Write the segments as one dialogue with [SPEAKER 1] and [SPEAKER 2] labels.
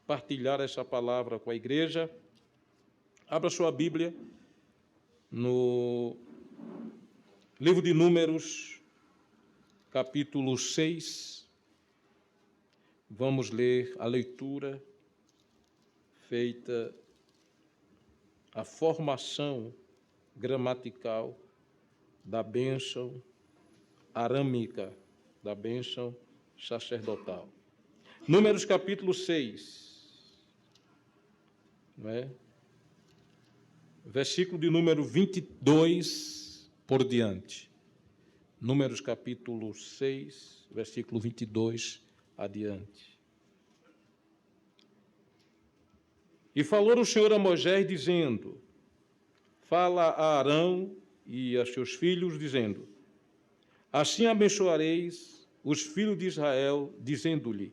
[SPEAKER 1] partilhar essa palavra com a igreja. Abra sua Bíblia no livro de Números, capítulo 6. Vamos ler a leitura feita, a formação gramatical da bênção arâmica, da bênção sacerdotal. Números capítulo 6, não é? Versículo de número 22 por diante. Números capítulo 6, versículo 22 adiante. E falou o Senhor a Moisés, dizendo: fala a Arão e a seus filhos, dizendo: assim abençoareis os filhos de Israel, dizendo-lhe: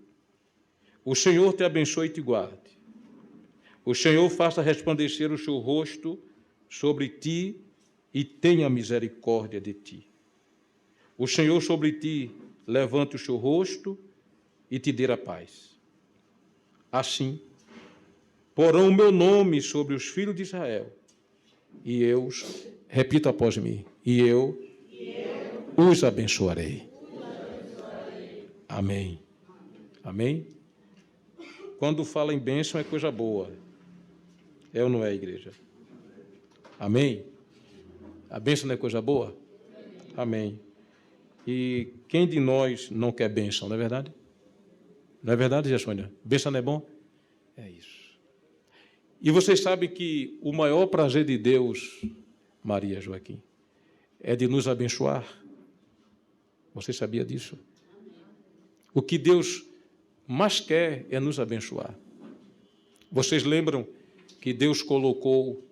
[SPEAKER 1] o Senhor te abençoe e te guarde. O Senhor faça resplandecer o seu rosto sobre ti e tenha misericórdia de ti. O Senhor sobre ti levante o seu rosto e te dê a paz. Assim, porão o meu nome sobre os filhos de Israel, e eu, repita após mim, e eu os abençoarei. Amém. Amém? Quando fala em bênção é coisa boa. É ou não é, igreja? Amém? A bênção não é coisa boa? Amém. E quem de nós não quer bênção, não é verdade? Não é verdade, Gessônia? Bênção não é bom? É isso. E vocês sabem que o maior prazer de Deus, Maria Joaquim, é de nos abençoar. Você sabia disso? O que Deus mais quer é nos abençoar. Vocês lembram que Deus colocou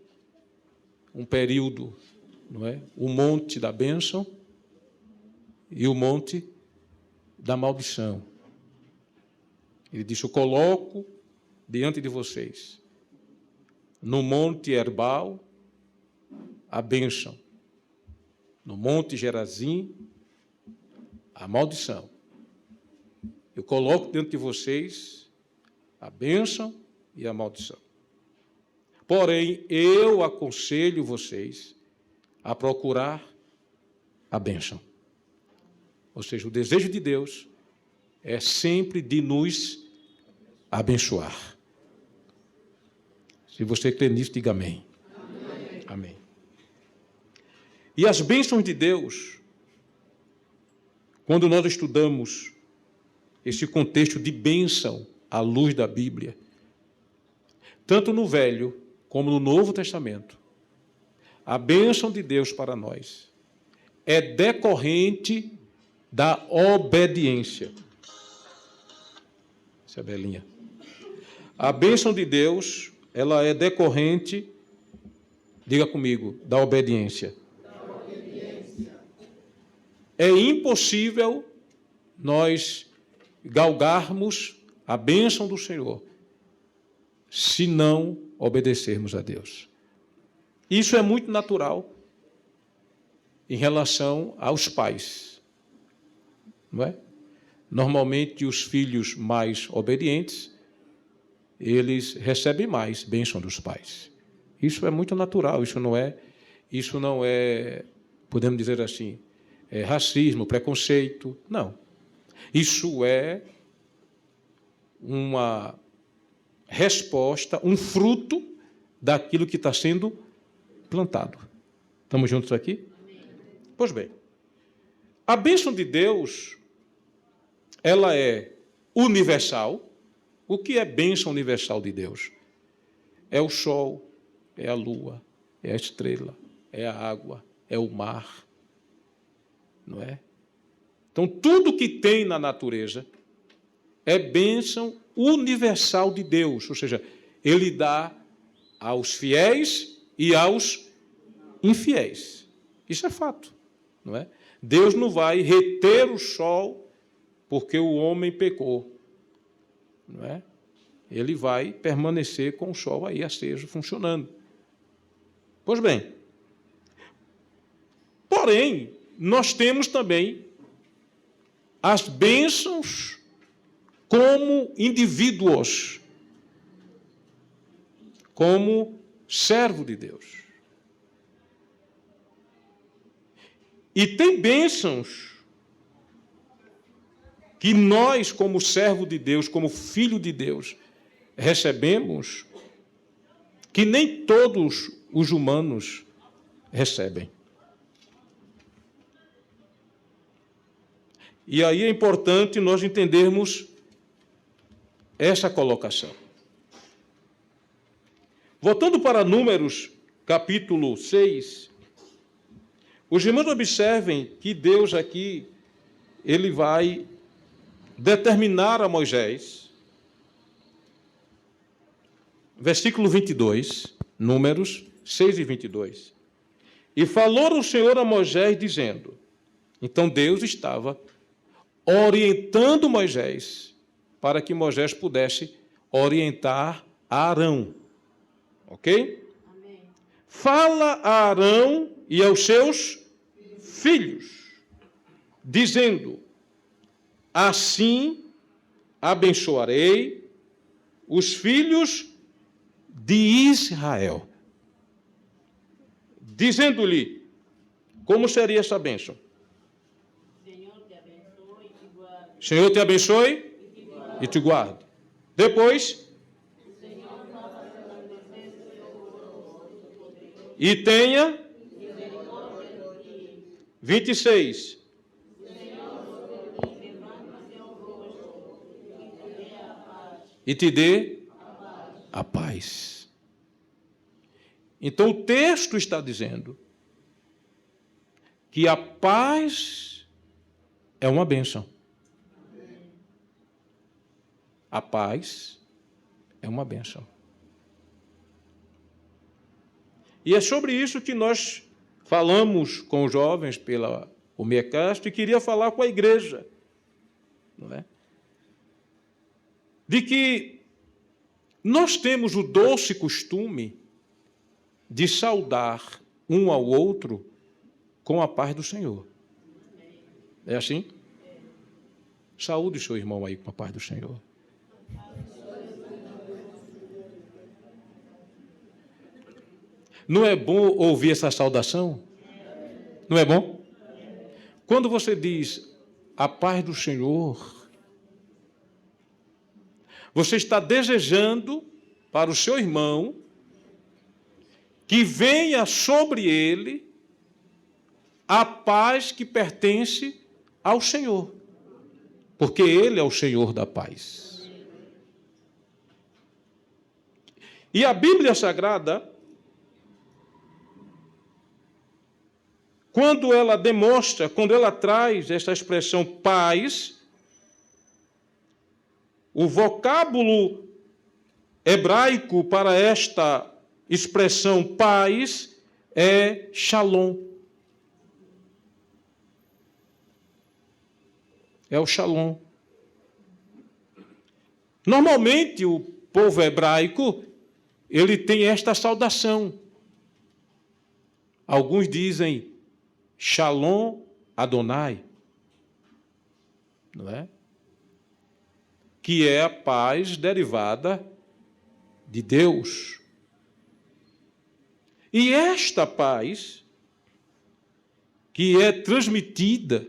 [SPEAKER 1] um período, não é? O monte da bênção e o monte da maldição. Ele disse: eu coloco diante de vocês, no monte Herbal, a bênção, no monte Gerazim, a maldição. Eu coloco diante de vocês a bênção e a maldição. Porém, eu aconselho vocês a procurar a bênção. Ou seja, o desejo de Deus é sempre de nos abençoar. Se você crê nisso, diga amém. Amém. Amém. E as bênçãos de Deus, quando nós estudamos esse contexto de bênção à luz da Bíblia, tanto no Velho como no Novo Testamento, a bênção de Deus para nós é decorrente da obediência. Essa é a Belinha. A bênção de Deus, ela é decorrente, diga comigo, da obediência. É impossível nós galgarmos a bênção do Senhor se não obedecermos a Deus. Isso é muito natural em relação aos pais, não é? Normalmente, os filhos mais obedientes, eles recebem mais bênção dos pais. Isso é muito natural, isso não é, podemos dizer assim, racismo, preconceito, não. Isso é uma resposta, um fruto daquilo que está sendo plantado. Estamos juntos aqui? Amém. Pois bem, a bênção de Deus, ela é universal. O que é bênção universal de Deus? É o sol, é a lua, é a estrela, é a água, é o mar, não é? Então, tudo que tem na natureza é bênção universal de Deus, ou seja, Ele dá aos fiéis e aos infiéis. Isso é fato, não é? Deus não vai reter o sol porque o homem pecou, não é? Ele vai permanecer com o sol aí aceso, funcionando. Pois bem, porém, nós temos também as bênçãos como indivíduos. como servo de Deus. E tem bênçãos que nós, como servo de Deus, como filho de Deus, recebemos, que nem todos os humanos recebem. E aí é importante nós entendermos essa colocação. Voltando para Números, capítulo 6, os irmãos observem que Deus aqui, ele vai determinar a Moisés, versículo 22, Números 6 e 22. E falou o Senhor a Moisés, dizendo, então Deus estava orientando Moisés, para que Moisés pudesse orientar a Arão. Ok? Amém. Fala a Arão e aos seus filhos, dizendo, assim abençoarei os filhos de Israel. Dizendo-lhe, como seria essa bênção? Senhor te abençoe e te guarde. Depois, e tenha 26. E te dê a paz. Então o texto está dizendo que a paz é uma bênção. A paz é uma bênção. E é sobre isso que nós falamos com os jovens pela Mecast e queria falar com a igreja, não é? De que nós temos o doce costume de saudar um ao outro com a paz do Senhor. É assim? Saúde seu irmão aí com a paz do Senhor. Não é bom ouvir essa saudação? Não é bom? Quando você diz a paz do Senhor, você está desejando para o seu irmão que venha sobre ele a paz que pertence ao Senhor, porque Ele é o Senhor da paz. E a Bíblia Sagrada, quando ela demonstra, quando ela traz essa expressão paz, o vocábulo hebraico para esta expressão paz é shalom. É o shalom. Normalmente, o povo hebraico, ele tem esta saudação. Alguns dizem Shalom Adonai, não é? Que é a paz derivada de Deus. E esta paz, que é transmitida,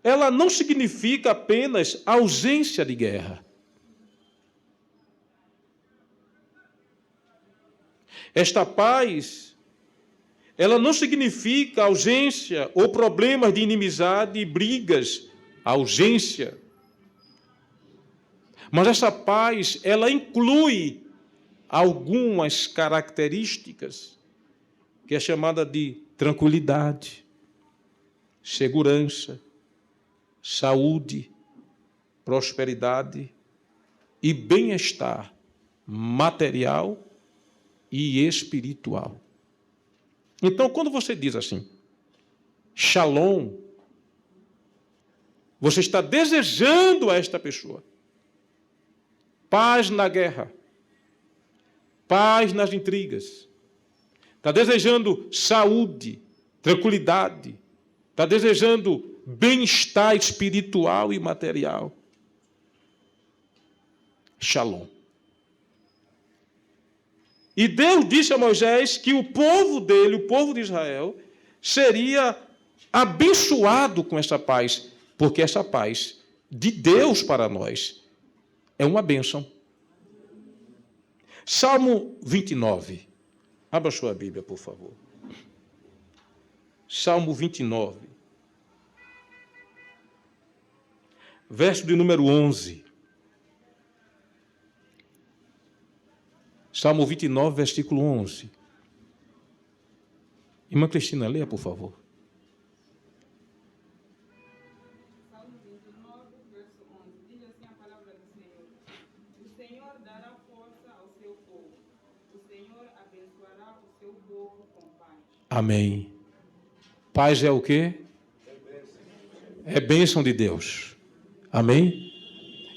[SPEAKER 1] ela não significa apenas ausência de guerra. Esta paz, ela não significa ausência ou problemas de inimizade e brigas, ausência. Mas essa paz, ela inclui algumas características que é chamada de tranquilidade, segurança, saúde, prosperidade e bem-estar material e espiritual. Então, quando você diz assim, Shalom, você está desejando a esta pessoa paz na guerra, paz nas intrigas, está desejando saúde, tranquilidade, está desejando bem-estar espiritual e material. Shalom. E Deus disse a Moisés que o povo dele, o povo de Israel, seria abençoado com essa paz, porque essa paz de Deus para nós é uma bênção. Salmo 29. Abra sua Bíblia, por favor. Salmo 29. Verso de número 11. Salmo 29, versículo 11. Irmã Cristina, leia, por favor.
[SPEAKER 2] Salmo 29, verso 11. Diz assim a palavra do Senhor. O Senhor dará força ao seu povo. O Senhor abençoará o seu povo com paz.
[SPEAKER 1] Amém. Paz é o quê? É bênção de Deus. Amém?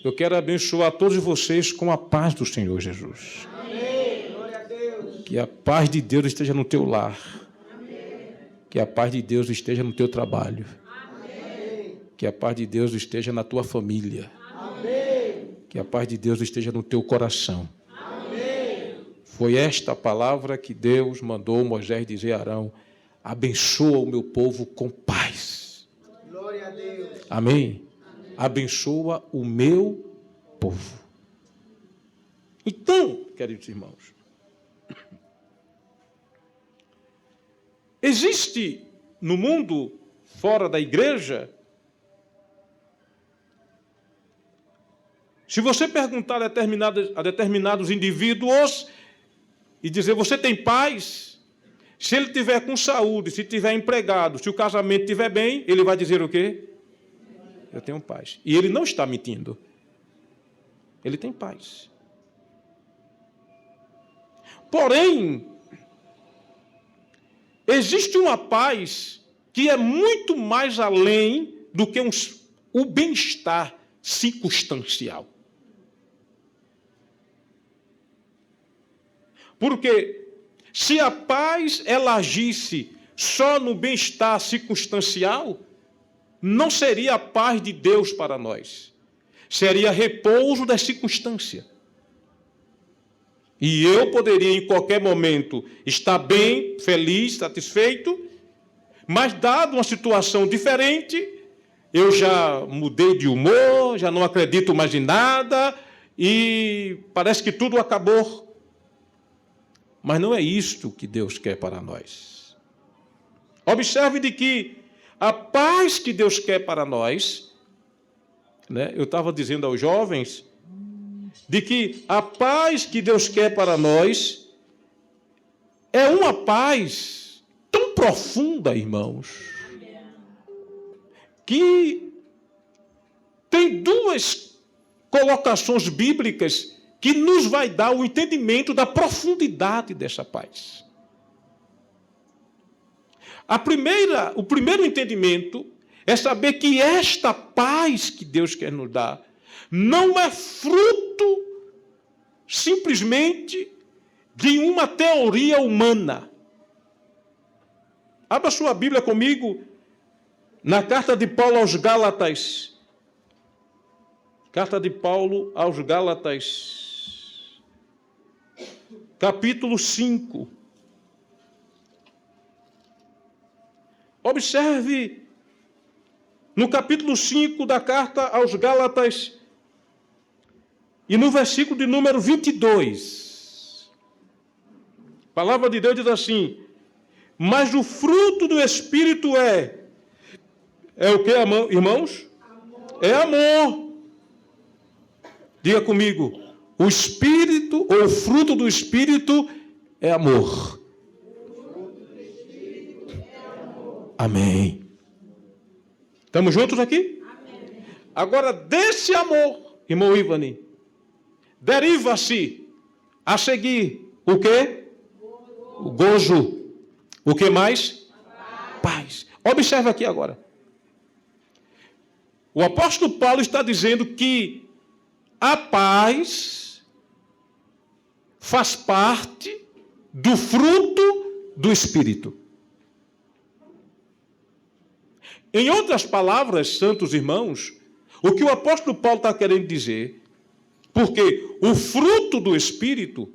[SPEAKER 1] Eu quero abençoar todos vocês com a paz do Senhor Jesus.
[SPEAKER 3] Amém. Glória a Deus.
[SPEAKER 1] Que a paz de Deus esteja no teu lar.
[SPEAKER 3] Amém.
[SPEAKER 1] Que a paz de Deus esteja no teu trabalho.
[SPEAKER 3] Amém.
[SPEAKER 1] Que a paz de Deus esteja na tua família.
[SPEAKER 3] Amém.
[SPEAKER 1] Que a paz de Deus esteja no teu coração.
[SPEAKER 3] Amém.
[SPEAKER 1] Foi esta palavra que Deus mandou Moisés dizer a Arão: abençoa o meu povo com paz.
[SPEAKER 3] Glória a Deus.
[SPEAKER 1] Amém? Abençoa o meu povo. Então, queridos irmãos, existe no mundo, fora da igreja, se você perguntar a determinados indivíduos e dizer, você tem paz? Se ele tiver com saúde, se tiver empregado, se o casamento estiver bem, ele vai dizer o quê? Eu tenho paz. E ele não está mentindo. Ele tem paz. Porém, existe uma paz que é muito mais além do que o bem-estar circunstancial. Porque se a paz ela agisse só no bem-estar circunstancial, não seria a paz de Deus para nós. Seria repouso da circunstância. E eu poderia, em qualquer momento, estar bem, feliz, satisfeito, mas, dado uma situação diferente, eu já mudei de humor, já não acredito mais em nada, e parece que tudo acabou. Mas não é isto que Deus quer para nós. Observe de que a paz que Deus quer para nós, né, eu estava dizendo aos jovens, de que a paz que Deus quer para nós é uma paz tão profunda, irmãos, que tem duas colocações bíblicas que nos vai dar o entendimento da profundidade dessa paz. O primeiro entendimento é saber que esta paz que Deus quer nos dar não é fruto simplesmente de uma teoria humana. Abra sua Bíblia comigo na carta de Paulo aos Gálatas. Carta de Paulo aos Gálatas, capítulo 5. Observe, no capítulo 5 da carta aos Gálatas, e no versículo de número 22, a palavra de Deus diz assim, mas o fruto do Espírito é o que, irmãos? Amor. É amor. Diga comigo, o Espírito, ou o fruto do Espírito é amor. Amém. Estamos juntos aqui? Amém. Agora, desse amor, irmão Ivani, deriva-se a seguir o quê? O gozo. O que mais? Paz. Observe aqui agora. O apóstolo Paulo está dizendo que a paz faz parte do fruto do Espírito. Em outras palavras, santos irmãos, o que o apóstolo Paulo está querendo dizer, porque o fruto do Espírito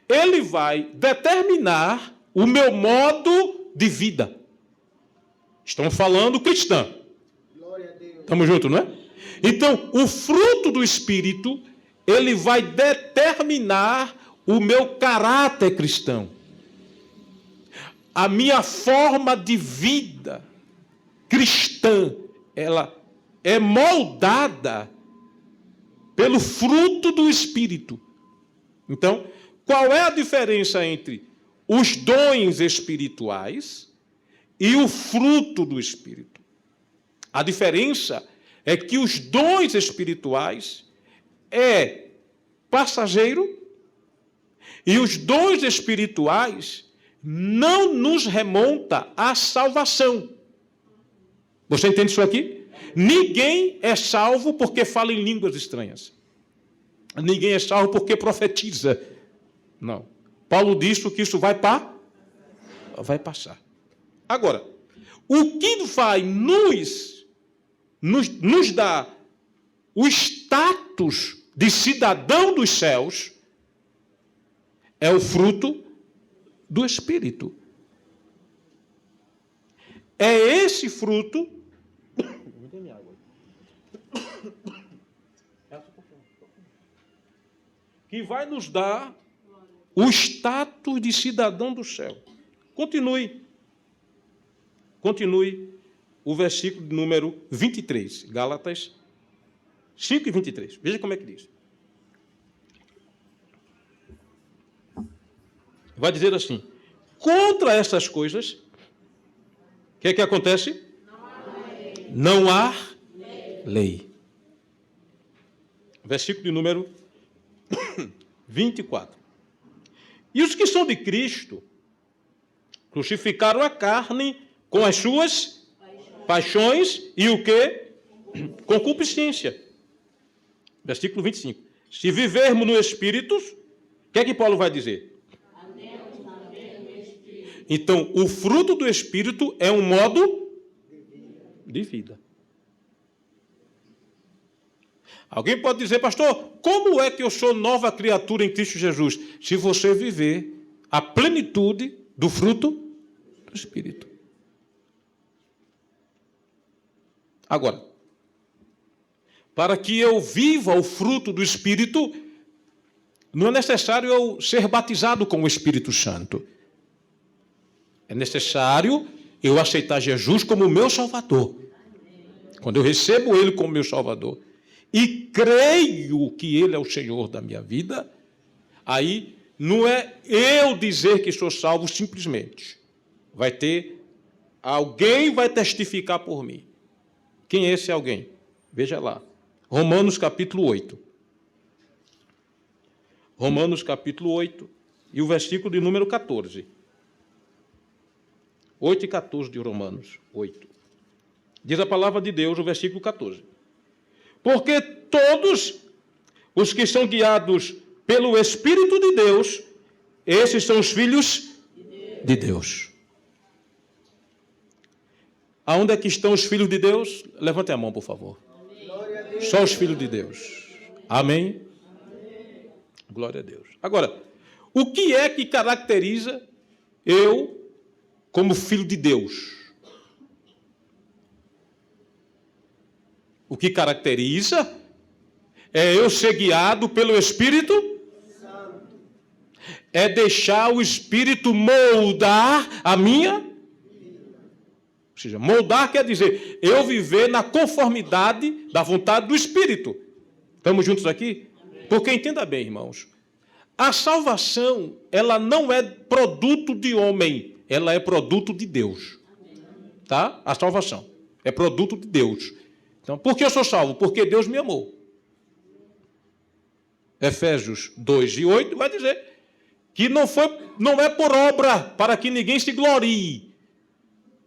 [SPEAKER 1] ele vai determinar o meu modo de vida. Estamos falando cristã.
[SPEAKER 3] Glória a Deus.
[SPEAKER 1] Estamos juntos, não é? Então, o fruto do Espírito, ele vai determinar o meu caráter cristão. A minha forma de vida cristã, ela é moldada pelo fruto do Espírito. Então, qual é a diferença entre os dons espirituais e o fruto do Espírito? A diferença é que os dons espirituais é passageiro e os dons espirituais não nos remonta à salvação. Você entende isso aqui? Ninguém é salvo porque fala em línguas estranhas. Ninguém é salvo porque profetiza. Não. Paulo disse que isso vai passar. Agora, o que vai nos dar o status de cidadão dos céus é o fruto do Espírito. É esse fruto que vai nos dar o status de cidadão do céu. Continue o versículo número 23, Gálatas 5 e 23. Veja como é que diz. Vai dizer assim: contra essas coisas, o que é que acontece? Não há lei. Versículo de número 24. E os que são de Cristo crucificaram a carne com as suas paixões e o quê? Concupiscência. Versículo 25. Se vivermos no Espírito, o que é que Paulo vai dizer? Então, o fruto do Espírito é um modo de vida. Alguém pode dizer, pastor, como é que eu sou nova criatura em Cristo Jesus? Se você viver a plenitude do fruto do Espírito. Agora, para que eu viva o fruto do Espírito, não é necessário eu ser batizado com o Espírito Santo. É necessário eu aceitar Jesus como meu Salvador. Quando eu recebo Ele como meu Salvador e creio que Ele é o Senhor da minha vida, aí não é eu dizer que sou salvo simplesmente. Alguém vai testificar por mim. Quem é esse alguém? Veja lá. Romanos capítulo 8. Romanos capítulo 8 e o versículo de número 14. 8 e 14 de Romanos 8. Diz a palavra de Deus, o versículo 14. Porque todos os que são guiados pelo Espírito de Deus, esses são os filhos de Deus. Aonde é que estão os filhos de Deus? Levante a mão, por favor. Só os filhos de Deus. Amém? Amém? Glória a Deus. Agora, o que é que caracteriza eu como filho de Deus? O que caracteriza é eu ser guiado pelo Espírito Santo. É deixar o Espírito moldar a minha vida. Ou seja, moldar quer dizer eu viver na conformidade da vontade do Espírito. Estamos juntos aqui? Porque entenda bem, irmãos, a salvação, ela não é produto de homem, ela é produto de Deus. Tá? A salvação é produto de Deus. Então, por que eu sou salvo? Porque Deus me amou. Efésios 2 e 8 vai dizer que não é por obra para que ninguém se glorie,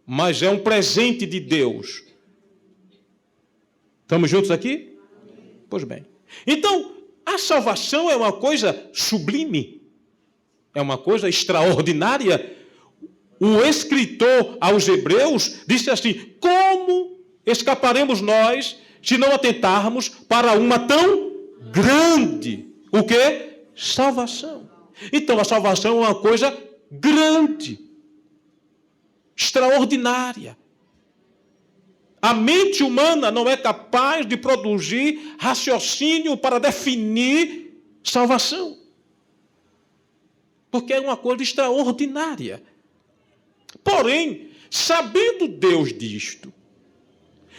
[SPEAKER 1] mas é um presente de Deus. Estamos juntos aqui? Pois bem. Então, a salvação é uma coisa sublime, é uma coisa extraordinária. O escritor aos Hebreus disse assim: como escaparemos nós se não atentarmos para uma tão grande, o quê? Salvação. Então, a salvação é uma coisa grande, extraordinária. A mente humana não é capaz de produzir raciocínio para definir salvação. Porque é uma coisa extraordinária. Porém, sabendo Deus disto,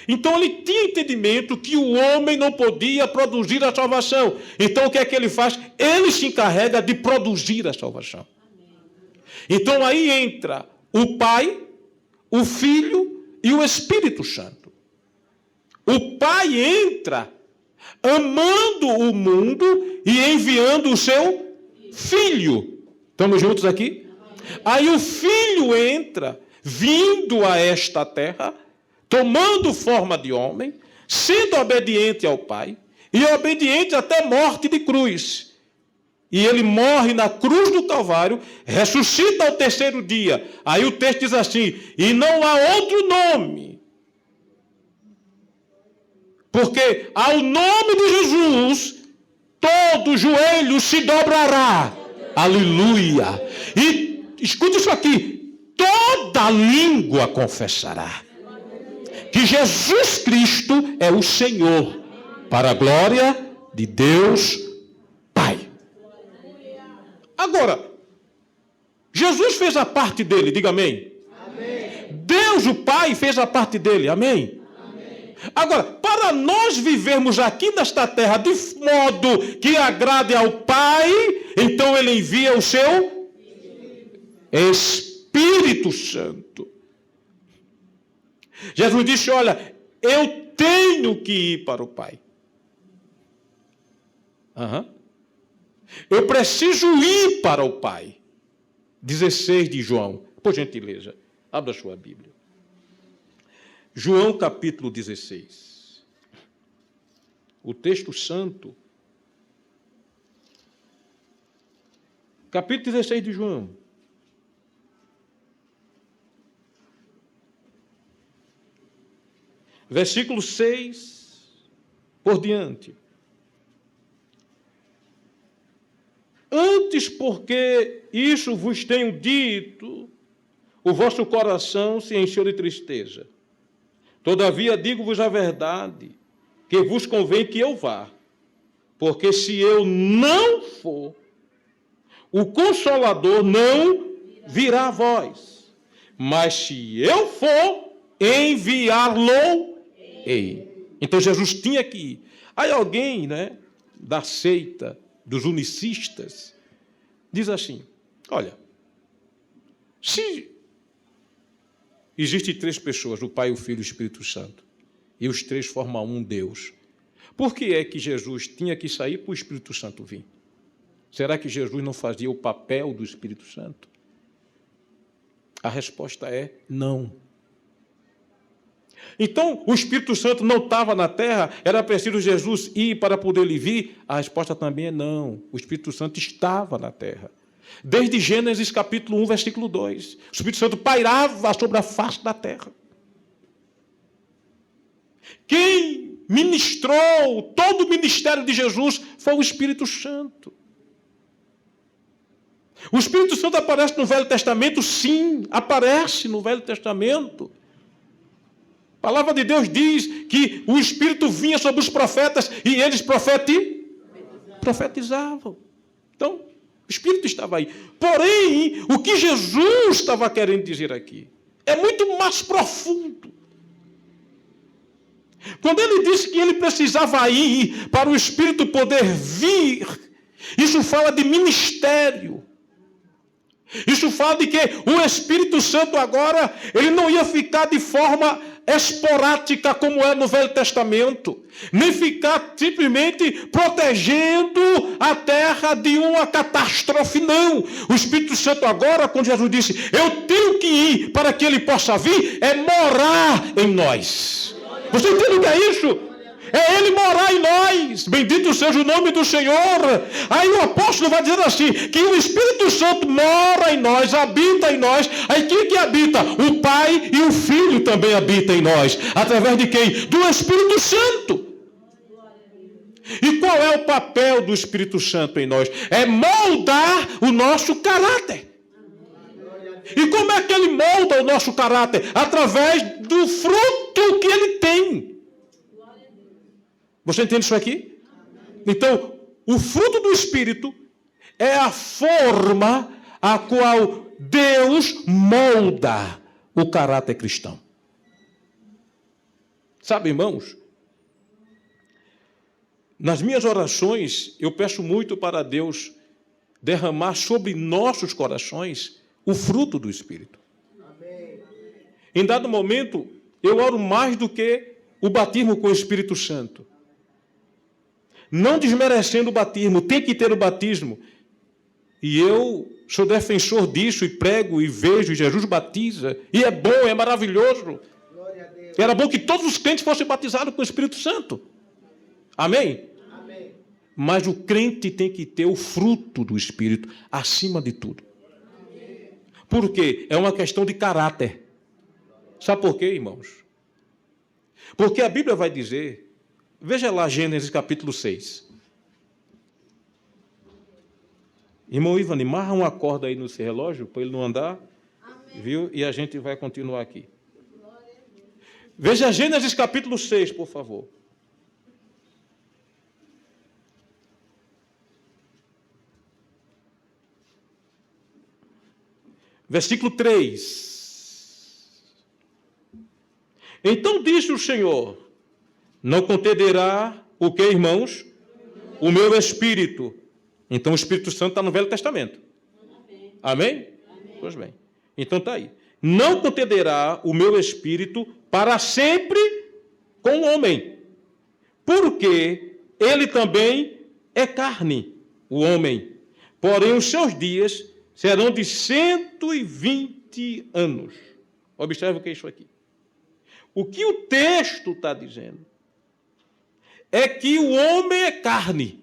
[SPEAKER 1] então ele tinha entendimento que o homem não podia produzir a salvação. Então o que é que ele faz? Ele se encarrega de produzir a salvação. Então aí entra o Pai, o Filho e o Espírito Santo. O Pai entra amando o mundo e enviando o seu Filho. Estamos juntos aqui? Aí o Filho entra vindo a esta terra, tomando forma de homem, sendo obediente ao Pai, e obediente até morte de cruz. E ele morre na cruz do Calvário, ressuscita ao terceiro dia. Aí o texto diz assim, e não há outro nome. Porque ao nome de Jesus, todo joelho se dobrará. Aleluia. E escute isso aqui, toda língua confessará que Jesus Cristo é o Senhor, para a glória de Deus Pai. Agora, Jesus fez a parte dele, diga amém. Amém. Deus, o Pai, fez a parte dele, amém? Amém. Agora, para nós vivermos aqui nesta terra de modo que agrade ao Pai, então ele envia o seu Espírito Santo. Jesus disse, olha, eu tenho que ir para o Pai. Eu preciso ir para o Pai. 16 de João. Por gentileza, abra sua Bíblia. João capítulo 16. O texto santo. Capítulo 16 de João. Versículo 6 por diante. Antes, porque isso vos tenho dito, o vosso coração se encheu de tristeza. Todavia, digo-vos a verdade, que vos convém que eu vá. Porque se eu não for, o Consolador não virá a vós. Mas se eu for, enviá-lo-ei. Então Jesus tinha que ir. Aí alguém, da seita dos unicistas, diz assim, olha, se existem 3 pessoas, o Pai, o Filho e o Espírito Santo, e os 3 formam um Deus, por que é que Jesus tinha que sair para o Espírito Santo vir? Será que Jesus não fazia o papel do Espírito Santo? A resposta é não. Então, o Espírito Santo não estava na terra, era preciso Jesus ir para poder lhe vir? A resposta também é não. O Espírito Santo estava na terra. Desde Gênesis capítulo 1, versículo 2. O Espírito Santo pairava sobre a face da terra. Quem ministrou todo o ministério de Jesus foi o Espírito Santo. O Espírito Santo aparece no Velho Testamento? Sim, aparece no Velho Testamento. A palavra de Deus diz que o Espírito vinha sobre os profetas e eles profetizavam. Então, o Espírito estava aí. Porém, o que Jesus estava querendo dizer aqui é muito mais profundo. Quando ele disse que ele precisava ir para o Espírito poder vir, isso fala de ministério. Isso fala de que o Espírito Santo agora, ele não ia ficar de forma esporádica como é no Velho Testamento, nem ficar simplesmente protegendo a terra de uma catástrofe, não. O Espírito Santo agora, quando Jesus disse, eu tenho que ir para que ele possa vir, é morar em nós. Você entende o que é isso? É ele morar em nós. Bendito seja o nome do Senhor. Aí o apóstolo vai dizer assim, que o Espírito Santo mora em nós, habita em nós. Aí quem que habita? O Pai e o Filho também habitam em nós. Através de quem? Do Espírito Santo. E qual é o papel do Espírito Santo em nós? É moldar o nosso caráter. E como é que ele molda o nosso caráter? Através do fruto que ele tem. Você entende isso aqui? Então, o fruto do Espírito é a forma a qual Deus molda o caráter cristão. Sabe, irmãos? Nas minhas orações, eu peço muito para Deus derramar sobre nossos corações o fruto do Espírito.
[SPEAKER 3] Amém.
[SPEAKER 1] Em dado momento, eu oro mais do que o batismo com o Espírito Santo. Não desmerecendo o batismo, tem que ter o batismo. E eu sou defensor disso e prego e vejo, e Jesus batiza. E é bom, é maravilhoso.
[SPEAKER 3] Glória a Deus.
[SPEAKER 1] Era bom que todos os crentes fossem batizados com o Espírito Santo. Amém?
[SPEAKER 3] Amém.
[SPEAKER 1] Mas o crente tem que ter o fruto do Espírito acima de tudo. Por quê? É uma questão de caráter. Sabe por quê, irmãos? Porque a Bíblia vai dizer, veja lá Gênesis capítulo 6. Irmão Ivan, amarra uma corda aí no seu relógio para ele não andar. Amém. Viu? E a gente vai continuar aqui. Veja Gênesis capítulo 6, por favor. Versículo 3. Então disse o Senhor, não contenderá o que, irmãos? O meu espírito. Então o Espírito Santo está no Velho Testamento. Amém? Amém? Pois bem. Então está aí. Não contenderá o meu espírito para sempre com o homem. Porque ele também é carne, o homem. Porém os seus dias serão de 120 anos. Observe o que é isso aqui. O que o texto está dizendo é que o homem é carne.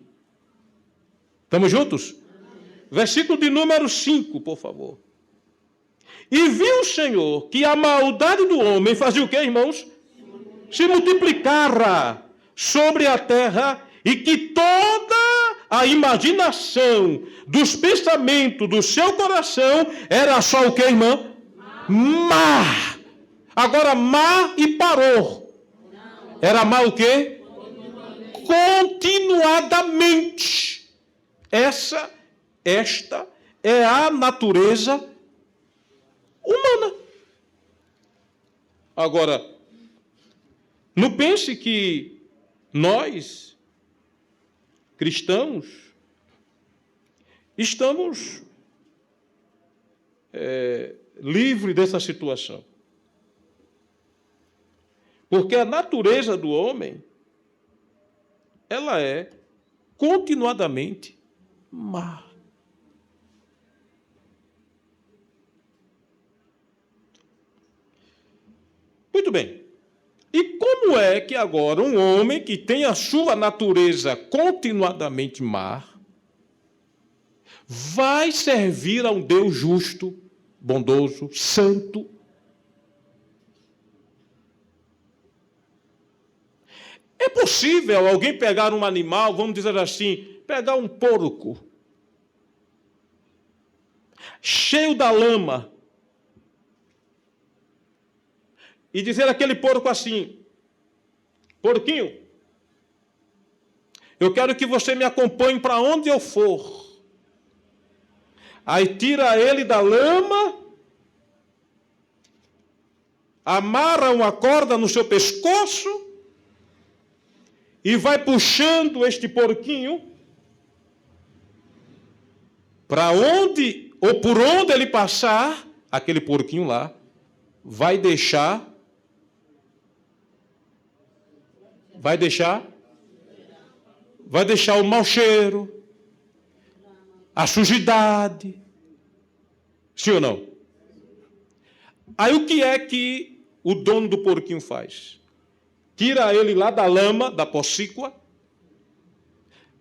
[SPEAKER 1] Estamos juntos? Versículo de número 5, por favor. E viu o Senhor que a maldade do homem fazia o quê, irmãos? Se multiplicara sobre a terra e que toda a imaginação dos pensamentos do seu coração era só o que, irmã? Má. Agora, má e parou. Era má o quê? Continuadamente. Esta é a natureza humana. Agora, não pense que nós, cristãos, estamos livres dessa situação. Porque a natureza do homem, ela é continuadamente má. Muito bem. E como é que agora um homem que tem a sua natureza continuadamente má vai servir a um Deus justo, bondoso, santo? É possível alguém pegar um animal, vamos dizer assim, pegar um porco, cheio da lama, e dizer àquele porco assim: porquinho, eu quero que você me acompanhe para onde eu for. Aí tira ele da lama, amarra uma corda no seu pescoço e vai puxando este porquinho para onde ou por onde ele passar, aquele porquinho lá vai deixar o mau cheiro, a sujidade. Sim ou não? Aí o que é que o dono do porquinho faz? Tira ele lá da lama, da pocícua,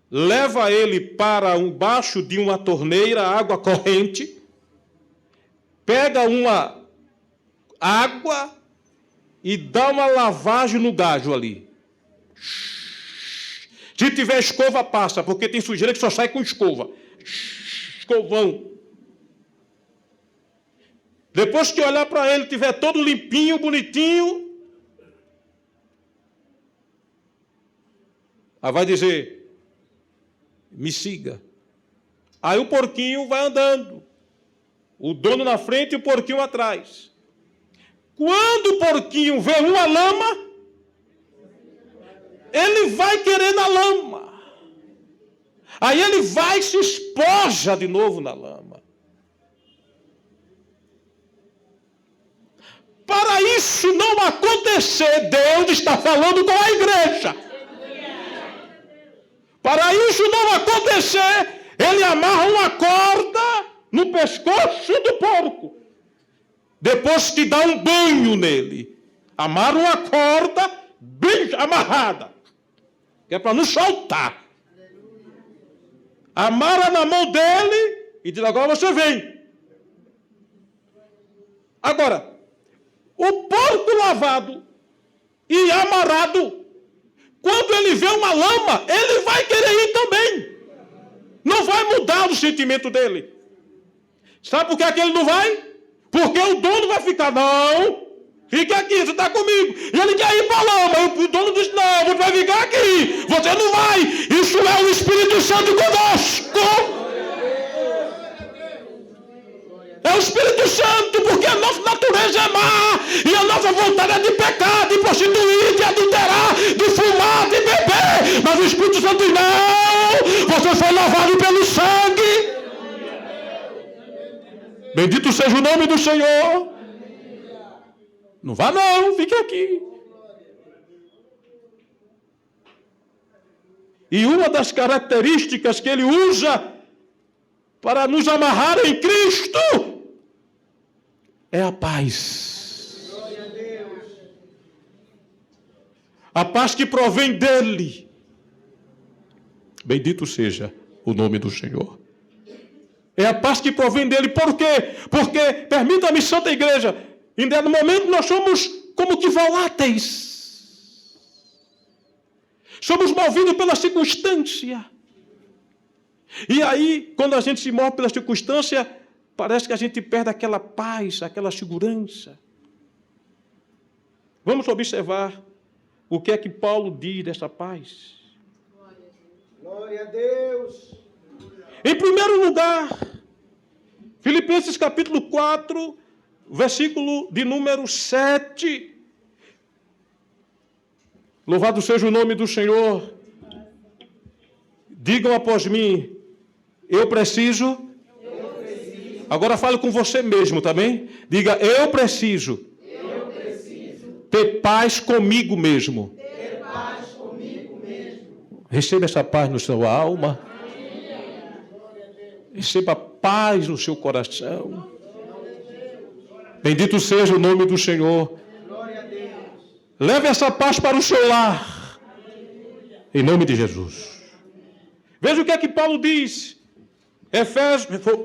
[SPEAKER 1] leva ele para embaixo de uma torneira, água corrente, pega uma água e dá uma lavagem no gajo ali. Se tiver escova, passa, porque tem sujeira que só sai com escova. Escovão. Depois que olhar para ele, tiver todo limpinho, bonitinho, aí vai dizer, me siga. Aí o porquinho vai andando. O dono na frente e o porquinho atrás. Quando o porquinho vê uma lama, ele vai querer na lama. Aí ele vai e se espoja de novo na lama. Para isso não acontecer, Deus está falando com a igreja. Para isso não acontecer, ele amarra uma corda no pescoço do porco. Depois que dá um banho nele, amarra uma corda bem amarrada, que é para não soltar. Amarra na mão dele e diz, agora você vem. Agora, o porco lavado e amarrado, quando ele vê uma lama, ele vai querer ir também. Não vai mudar o sentimento dele. Sabe por que ele não vai? Porque o dono vai ficar, não, fique aqui, você está comigo. E ele quer ir para a lama. E o dono diz, não, você vai ficar aqui, você não vai. Isso é o Espírito Santo conosco. É o Espírito Santo, porque a nossa natureza é má. E a nossa vontade é de pecar, de prostituir, de adulterar, de fumar, de beber. Mas o Espírito Santo diz, não, você foi lavado pelo sangue. Bendito seja o nome do Senhor. Não vá não, fique aqui. E uma das características que ele usa para nos amarrar em Cristo é a paz. A paz que provém dele. Bendito seja o nome do Senhor. É a paz que provém dele. Por quê? Porque, permita-me, Santa Igreja, em dado momento nós somos como que voláteis. Somos movidos pela circunstância. E aí, quando a gente se move pela circunstância, parece que a gente perde aquela paz, aquela segurança. Vamos observar o que é que Paulo diz dessa paz.
[SPEAKER 3] Glória a Deus.
[SPEAKER 1] Em primeiro lugar, Filipenses capítulo 4, versículo de número 7. Louvado seja o nome do Senhor. Digam após mim, eu preciso. Agora fale com você mesmo, tá bem? Diga, eu preciso ter paz comigo mesmo. Receba essa paz no sua alma. Receba paz no seu coração. Bendito seja o nome do Senhor. Leve essa paz para o seu lar. Em nome de Jesus. Veja o que é que Paulo diz.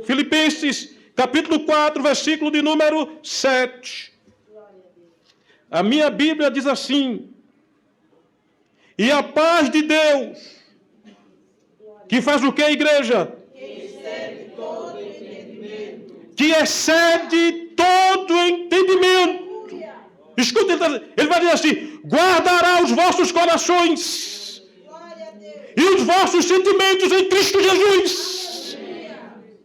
[SPEAKER 1] Filipenses, capítulo 4, versículo de número 7. A minha Bíblia diz assim: e a paz de Deus, que faz o que, igreja? Que excede todo entendimento. Escuta, ele vai dizer assim: guardará os vossos corações e os vossos sentimentos em Cristo Jesus.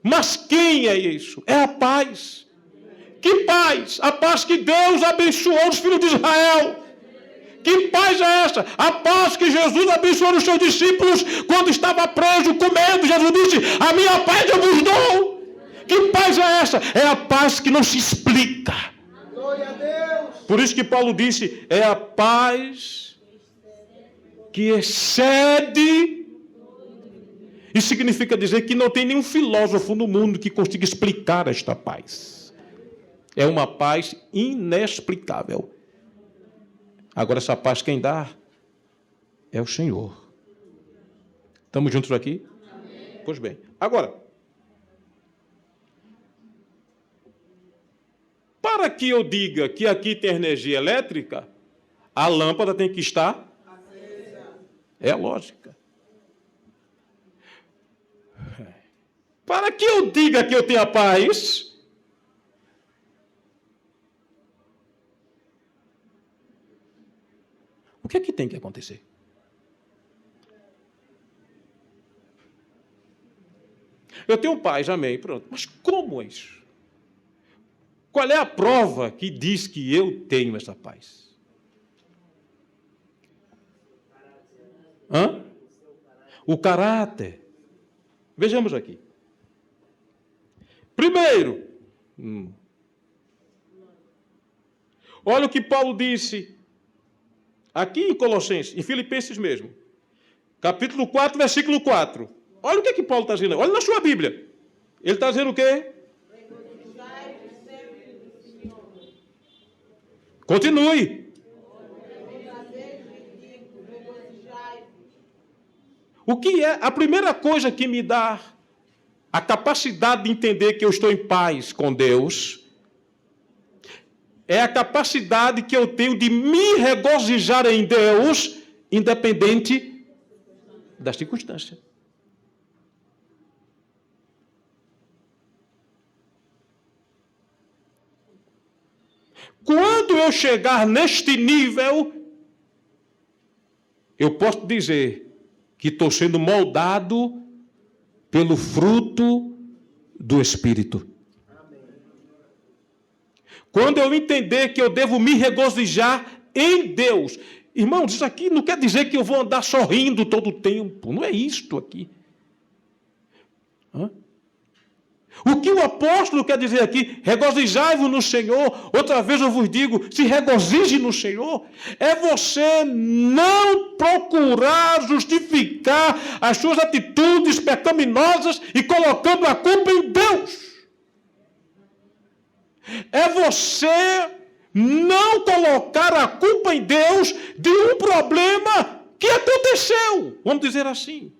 [SPEAKER 1] Mas quem é isso? É a paz. Que paz? A paz que Deus abençoou os filhos de Israel. Que paz é essa? A paz que Jesus abençoou os seus discípulos quando estava preso, com medo. Jesus disse: a minha paz eu vos dou. Que paz é essa? É a paz que não se explica.
[SPEAKER 3] Glória a Deus.
[SPEAKER 1] Por isso que Paulo disse, é a paz que excede. Isso significa dizer que não tem nenhum filósofo no mundo que consiga explicar esta paz. É uma paz inexplicável. Agora, essa paz quem dá é o Senhor. Estamos juntos aqui? Amém. Pois bem. Agora, para que eu diga que aqui tem energia elétrica, a lâmpada tem que estar acesa. É a lógica. para que eu diga que eu tenho a paz, o que é que tem que acontecer? Eu tenho paz, amém, pronto. Mas como é isso? Qual é a prova que diz que eu tenho essa paz? O caráter. Vejamos aqui. Primeiro, olha o que Paulo disse aqui em Colossenses, em Filipenses mesmo. Capítulo 4, versículo 4. Olha o que Paulo está dizendo. Olha na sua Bíblia. Ele está dizendo o quê? Continue. O que é a primeira coisa que me dá a capacidade de entender que eu estou em paz com Deus? É a capacidade que eu tenho de me regozijar em Deus, independente das circunstâncias. Quando eu chegar neste nível, eu posso dizer que estou sendo moldado pelo fruto do Espírito. Quando eu entender que eu devo me regozijar em Deus. Irmãos, isso aqui não quer dizer que eu vou andar sorrindo todo o tempo. Não é isto aqui. O que o apóstolo quer dizer aqui, regozijai-vos no Senhor, outra vez eu vos digo, se regozije no Senhor, é você não procurar justificar as suas atitudes pecaminosas e colocando a culpa em Deus. É você não colocar a culpa em Deus de um problema que aconteceu, vamos dizer assim.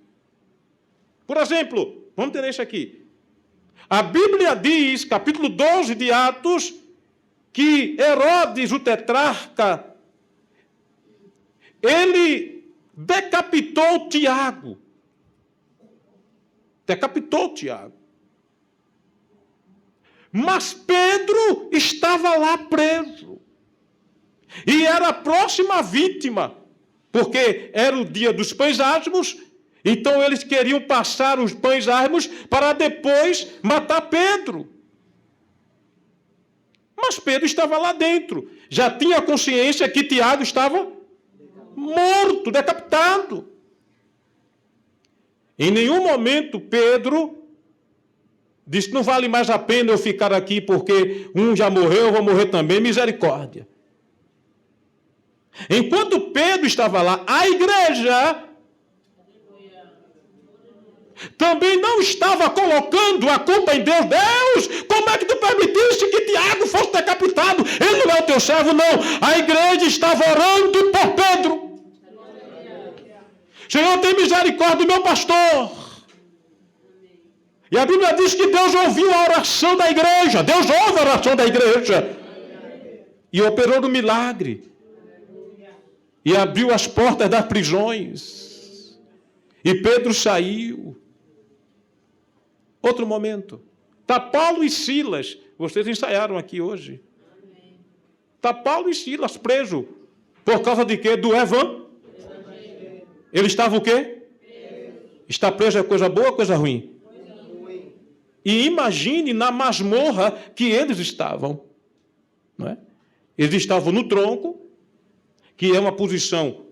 [SPEAKER 1] Por exemplo, vamos ter isso aqui. A Bíblia diz, capítulo 12 de Atos, que Herodes, o tetrarca, ele decapitou Tiago. Decapitou Tiago. Mas Pedro estava lá preso. E era a próxima vítima, porque era o dia dos pães asmos. Então eles queriam passar os pães asmos para depois matar Pedro. Mas Pedro estava lá dentro. Já tinha consciência que Tiago estava morto, decapitado. Em nenhum momento Pedro disse, não vale mais a pena eu ficar aqui porque um já morreu, eu vou morrer também, misericórdia. Enquanto Pedro estava lá, a igreja também não estava colocando a culpa em Deus. Deus, como é que tu permitiste que Tiago fosse decapitado? Ele não é o teu servo, não. A igreja estava orando por Pedro. Senhor, tem misericórdia do meu pastor. E a Bíblia diz que Deus ouviu a oração da igreja. Deus ouve a oração da igreja. E operou no milagre. E abriu as portas das prisões. E Pedro saiu. Outro momento. Está Paulo e Silas. Vocês ensaiaram aqui hoje. Está Paulo e Silas presos. Por causa de quê? Do evangelho. Ele estava o quê? Está preso é coisa boa ou coisa ruim? E imagine na masmorra que eles estavam. Não é? Eles estavam no tronco, que é uma posição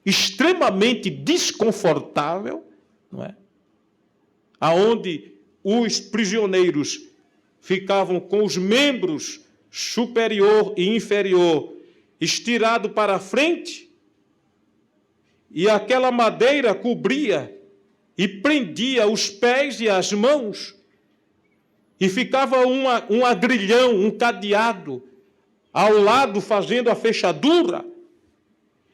[SPEAKER 1] extremamente desconfortável, não é? Aonde os prisioneiros ficavam com os membros superior e inferior estirado para a frente, e aquela madeira cobria e prendia os pés e as mãos, e ficava um agrilhão, um cadeado ao lado fazendo a fechadura,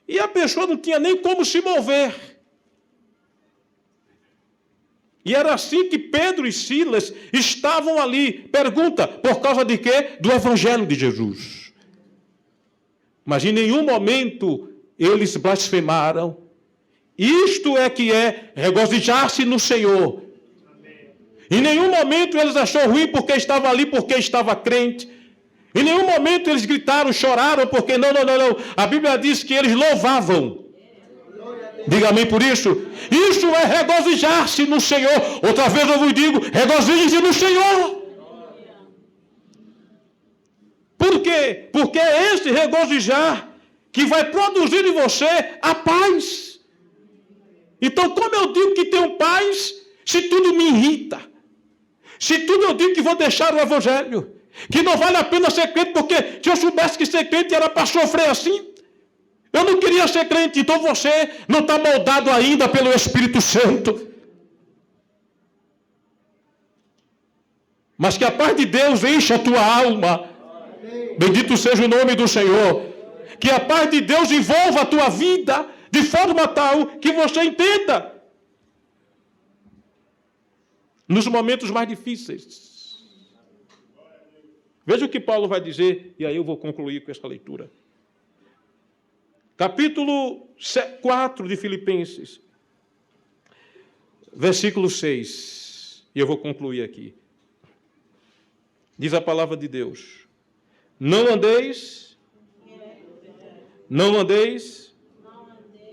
[SPEAKER 1] e a pessoa não tinha nem como se mover. E era assim que Pedro e Silas estavam ali. Pergunta, por causa de quê? Do Evangelho de Jesus. Mas em nenhum momento eles blasfemaram. Isto é que é regozijar-se no Senhor. Em nenhum momento eles acharam ruim porque estava ali, porque estava crente. Em nenhum momento eles gritaram, choraram, porque não. A Bíblia diz que eles louvavam. Diga amém por isso. Isso é regozijar-se no Senhor. Outra vez eu vos digo, regozijem-se no Senhor. Por quê? Porque é esse regozijar que vai produzir em você a paz. Então, como eu digo que tenho paz, se tudo me irrita? Se tudo eu digo que vou deixar o Evangelho, que não vale a pena ser crente, porque se eu soubesse que ser crente era para sofrer assim, eu não queria ser crente. Então você não está moldado ainda pelo Espírito Santo. Mas que a paz de Deus encha a tua alma. Bendito seja o nome do Senhor. Que a paz de Deus envolva a tua vida de forma tal que você entenda. Nos momentos mais difíceis. Veja o que Paulo vai dizer, e aí eu vou concluir com essa leitura. Capítulo 4 de Filipenses, versículo 6. E eu vou concluir aqui. Diz a palavra de Deus: Não andeis.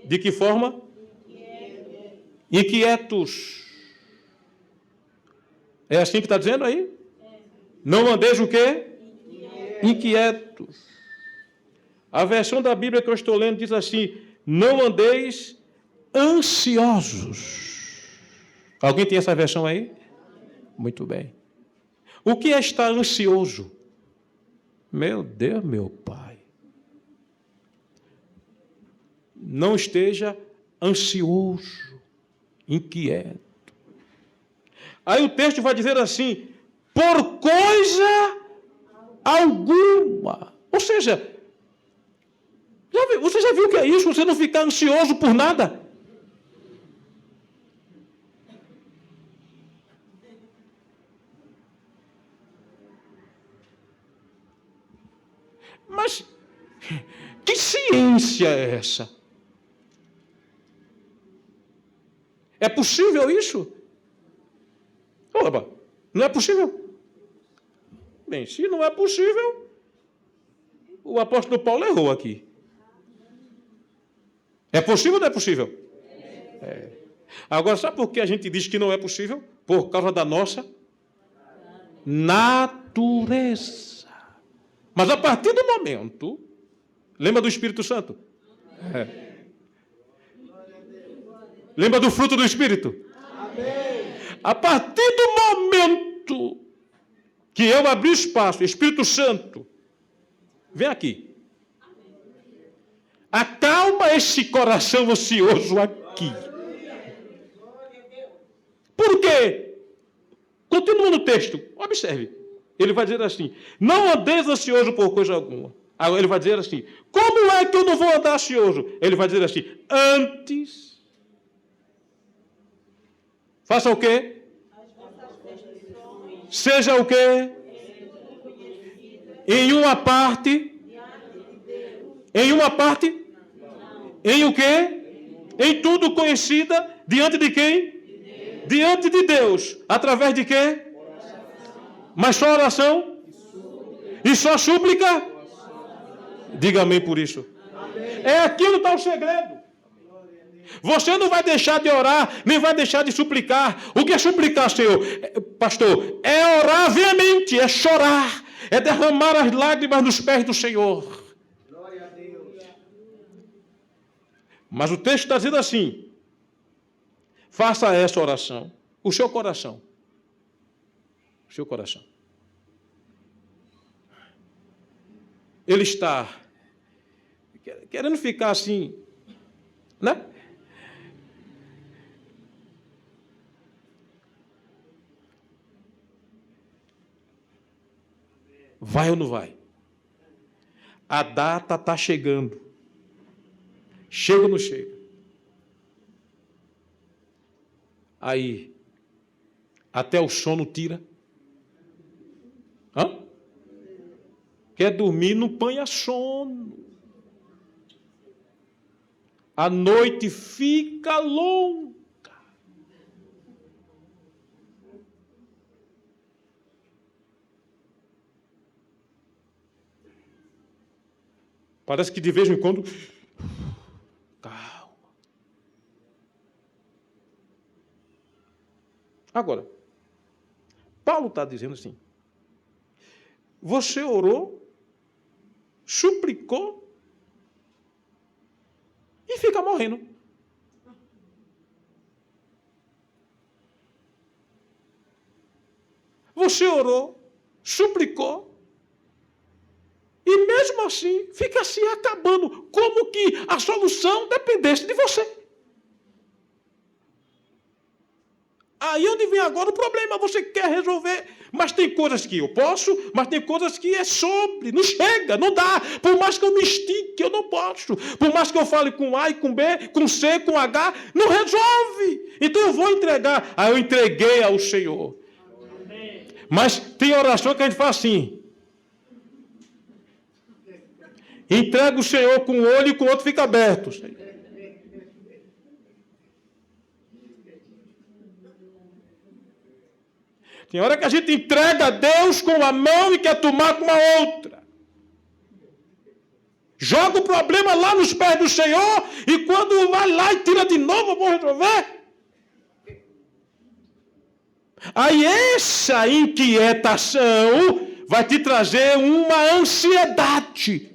[SPEAKER 1] De que forma? Inquietos. É assim que está dizendo aí? Não andeis o quê? Inquietos. A versão da Bíblia que eu estou lendo diz assim: não andeis ansiosos. Alguém tem essa versão aí? Muito bem. O que é estar ansioso? Meu Deus, meu Pai. Não esteja ansioso, inquieto. Aí o texto vai dizer assim: por coisa alguma. Ou seja, você já viu o que é isso? Você não ficar ansioso por nada? Mas que ciência é essa? É possível isso? Opa, não é possível? Bem, se não é possível, o apóstolo Paulo errou aqui. É possível ou não é possível? É. Agora, sabe por que a gente diz que não é possível? Por causa da nossa natureza. Mas a partir do momento, lembra do Espírito Santo? É. Lembra do fruto do Espírito? Amém. A partir do momento que eu abri espaço, Espírito Santo, vem aqui. Acalma esse coração ansioso aqui. Por quê? Continua no texto, observe. Ele vai dizer assim: não andeis ansioso por coisa alguma. Agora ele vai dizer assim: como é que eu não vou andar ansioso? Ele vai dizer assim: antes. Faça o quê? Seja o quê? Em uma parte. Em uma parte. Em o quê? Em tudo conhecida diante de quem? Diante de Deus. Através de quê? Mas só oração? E só súplica? Diga amém por isso. É aqui onde está o segredo. Você não vai deixar de orar, nem vai deixar de suplicar. O que é suplicar, Senhor? Pastor, é orar veemente, é chorar, é derramar as lágrimas nos pés do Senhor.
[SPEAKER 3] Glória a Deus.
[SPEAKER 1] Mas o texto está dizendo assim: faça essa oração. O seu coração. O seu coração. Ele está querendo ficar assim, né? Vai ou não vai? A data está chegando. Chega ou não chega? Aí, até o sono tira. Hã? Quer dormir, não ponha sono. A noite fica longa. Parece que de vez em quando... Calma. Agora, Paulo está dizendo assim, você orou, suplicou e fica morrendo. Você orou, suplicou, e mesmo assim fica se acabando, como que a solução dependesse de você. Aí onde vem agora o problema, você quer resolver, mas tem coisas que eu posso, mas tem coisas que é sobre, não chega, não dá. Por mais que eu me estique, eu não posso. Por mais que eu fale com A e com B, com C, com H, não resolve. Então eu vou entregar. Aí eu entreguei ao Senhor. Mas tem oração que a gente faz assim. Entrega o Senhor com um olho e com o outro fica aberto. Tem hora que a gente entrega a Deus com uma mão e quer tomar com a outra. Joga o problema lá nos pés do Senhor e quando vai lá e tira de novo, eu vou resolver. Aí essa inquietação vai te trazer uma ansiedade.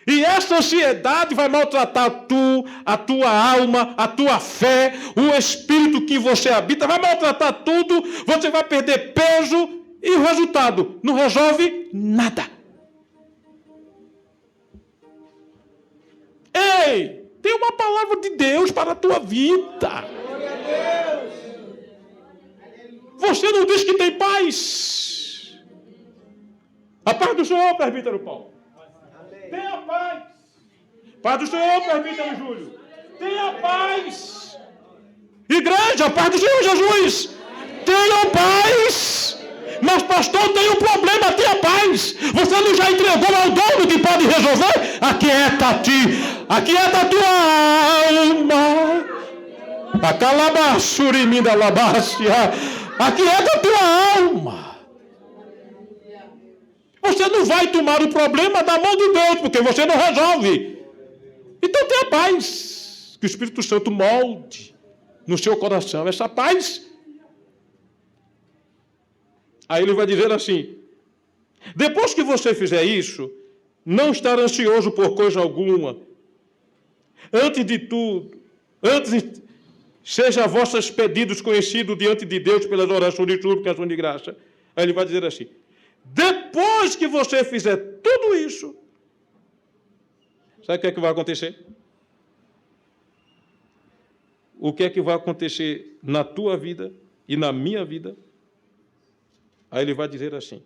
[SPEAKER 1] E essa ansiedade vai maltratar a tua alma, a tua fé, o espírito que você habita, vai maltratar tudo, você vai perder peso e o resultado não resolve nada. Ei, tem uma palavra de Deus para a tua vida.
[SPEAKER 3] Glória a Deus.
[SPEAKER 1] Você não diz que tem paz. A paz do Senhor, presbítero Paulo. Tenha paz. Paz do Senhor, presbítero Júlio. Tenha paz. Igreja, a paz do Senhor Jesus. Tenha paz. Mas, pastor, tem um problema, tenha paz. Você não já entregou ao dono que pode resolver? Aquieta-te. Aquieta a tua alma. Acalabaçurimida labácia. Aquieta a tua alma. Você não vai tomar o problema da mão de Deus, porque você não resolve. Então tenha paz. Que o Espírito Santo molde no seu coração essa paz. Aí ele vai dizer assim, depois que você fizer isso, não estar ansioso por coisa alguma. Antes de tudo, seja vossos pedidos conhecidos diante de Deus pelas orações de súplica e ações de graça. Aí ele vai dizer assim, depois que você fizer tudo isso, sabe o que é que vai acontecer? O que é que vai acontecer na tua vida e na minha vida? Aí ele vai dizer assim,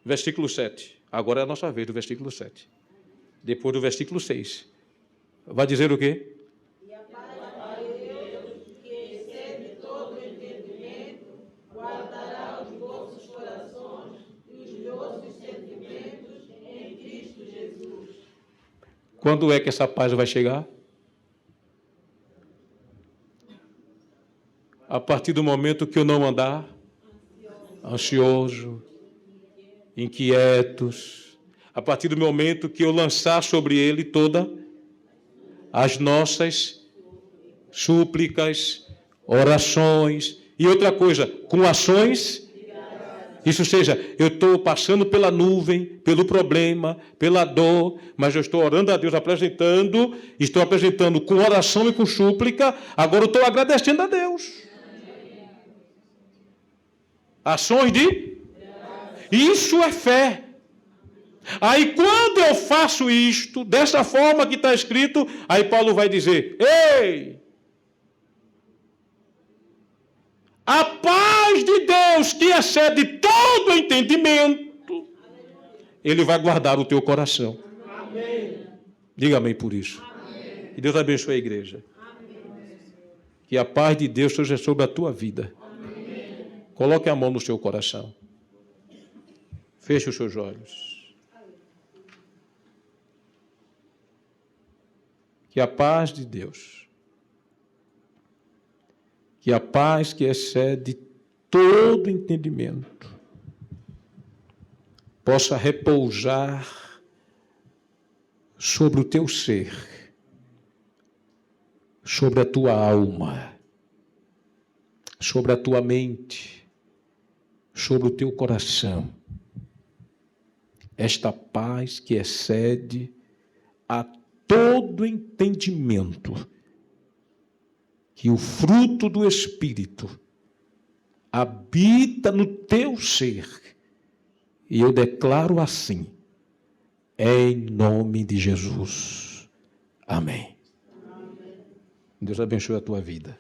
[SPEAKER 1] versículo 7, agora é a nossa vez do versículo 7, depois do versículo 6, vai dizer o quê?
[SPEAKER 4] E a paz de Deus, que excede todo o entendimento, guardará os vossos corações e os vossos sentimentos em Cristo Jesus.
[SPEAKER 1] Quando é que essa paz vai chegar? A partir do momento que eu não andar ansioso, inquietos, a partir do momento que eu lançar sobre ele todas as nossas súplicas, orações e outra coisa, com ações. Isso seja, eu estou passando pela nuvem, pelo problema, pela dor, mas eu estou orando a Deus, estou apresentando com oração e com súplica, agora eu estou agradecendo a Deus. Ações de... Isso é fé. Aí quando eu faço isto, dessa forma que está escrito, aí Paulo vai dizer, ei, a paz de Deus que excede todo entendimento, ele vai guardar o teu coração.
[SPEAKER 3] Amém.
[SPEAKER 1] Diga amém por isso.
[SPEAKER 3] Amém.
[SPEAKER 1] Que Deus abençoe a igreja. Amém. Que a paz de Deus seja sobre a tua vida. Amém. Coloque a mão no seu coração. Feche os seus olhos. Que a paz de Deus, que a paz que excede todo entendimento, possa repousar sobre o teu ser, sobre a tua alma, sobre a tua mente, sobre o teu coração. Esta paz que excede a todo entendimento, que o fruto do Espírito habita no teu ser. E eu declaro assim, em nome de Jesus. Amém. Deus abençoe a tua vida.